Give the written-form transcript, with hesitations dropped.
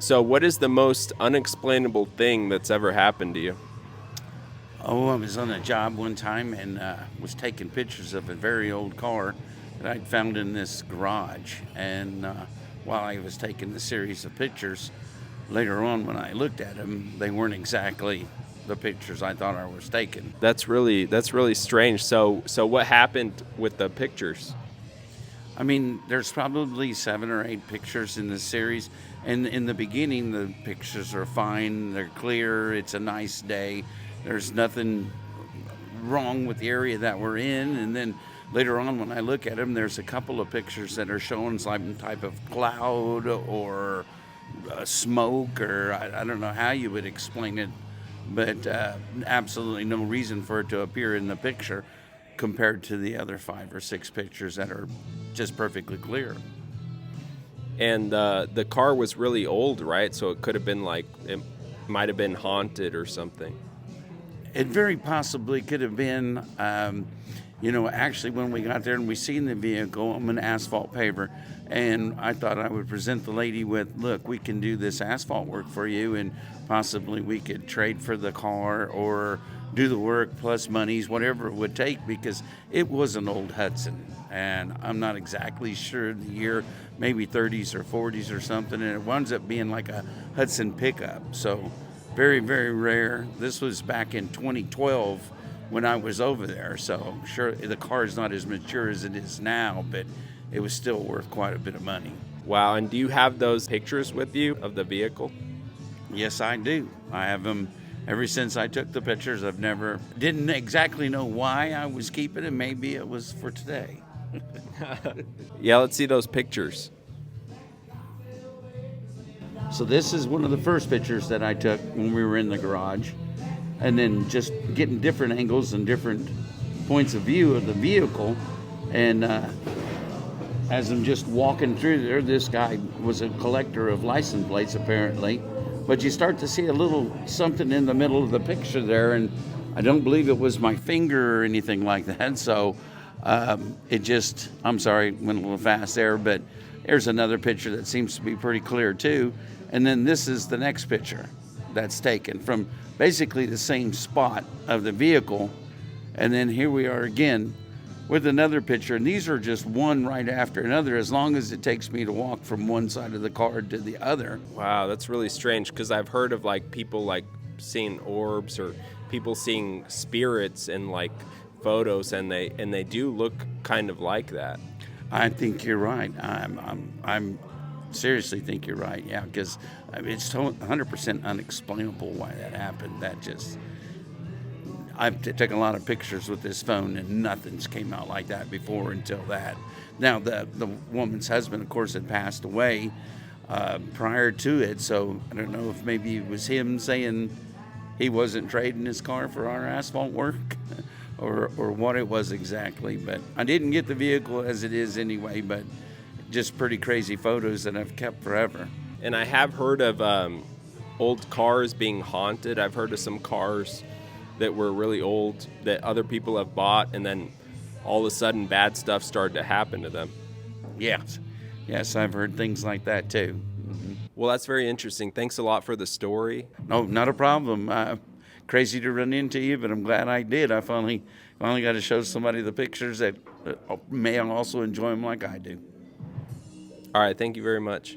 So, what is the most unexplainable thing that's ever happened to you? Oh, I was on a job one time and was taking pictures of a very old car that I'd found in this garage. And while I was taking the series of pictures, later on when I looked at them, they weren't exactly the pictures I thought I was taking. That's really strange. So what happened with the pictures? I mean, there's probably 7 or 8 pictures in this series. And in the beginning, the pictures are fine, they're clear, it's a nice day, there's nothing wrong with the area that we're in. And then later on, when I look at them, there's a couple of pictures that are showing some type of cloud or smoke, or I don't know how you would explain it, but absolutely no reason for it to appear in the picture compared to the other 5 or 6 pictures that are just perfectly clear. And the car was really old, right? So it could have been like it might have been haunted or something. It very possibly could have been. Actually, when we got there and we seen the vehicle, I'm an asphalt paver, and I thought I would present the lady with, look, we can do this asphalt work for you, and possibly we could trade for the car or do the work plus monies, whatever it would take, because it was an old Hudson, and I'm not exactly sure the year, maybe 30s or 40s or something, and it winds up being like a Hudson pickup. So very, very rare. This was back in 2012 when I was over there. So sure, the car is not as mature as it is now, but it was still worth quite a bit of money. Wow. And do you have those pictures with you of the vehicle? Yes, I do. I have them ever since I took the pictures. Didn't exactly know why I was keeping them. Maybe it was for today. Yeah, let's see those pictures. So this is one of the first pictures that I took when we were in the garage. And then just getting different angles and different points of view of the vehicle. And as I'm just walking through there, this guy was a collector of license plates apparently. But you start to see a little something in the middle of the picture there, and I don't believe it was my finger or anything like that. So I'm sorry, went a little fast there, but there's another picture that seems to be pretty clear too. And then this is the next picture that's taken from basically the same spot of the vehicle. And then here we are again with another picture. And these are just one right after another, as long as it takes me to walk from one side of the car to the other. Wow, that's really strange because I've heard of like people like seeing orbs or people seeing spirits in like photos, and they do look kind of like that. I think you're right. I'm seriously think you're right. Yeah, because it's 100% unexplainable why that happened. I've taken a lot of pictures with this phone, and nothing's came out like that before until that. Now, the woman's husband, of course, had passed away prior to it, so I don't know if maybe it was him saying he wasn't trading his car for our asphalt work or what it was exactly. But I didn't get the vehicle as it is anyway, but just pretty crazy photos that I've kept forever. And I have heard of old cars being haunted. I've heard of some cars that were really old that other people have bought, and then all of a sudden bad stuff started to happen to them. Yes, I've heard things like that too. Well, that's very interesting. Thanks a lot for the story. No, not a problem. Crazy to run into you, but I'm glad I did. I finally got to show somebody the pictures that may also enjoy them like I do. All right, thank you very much.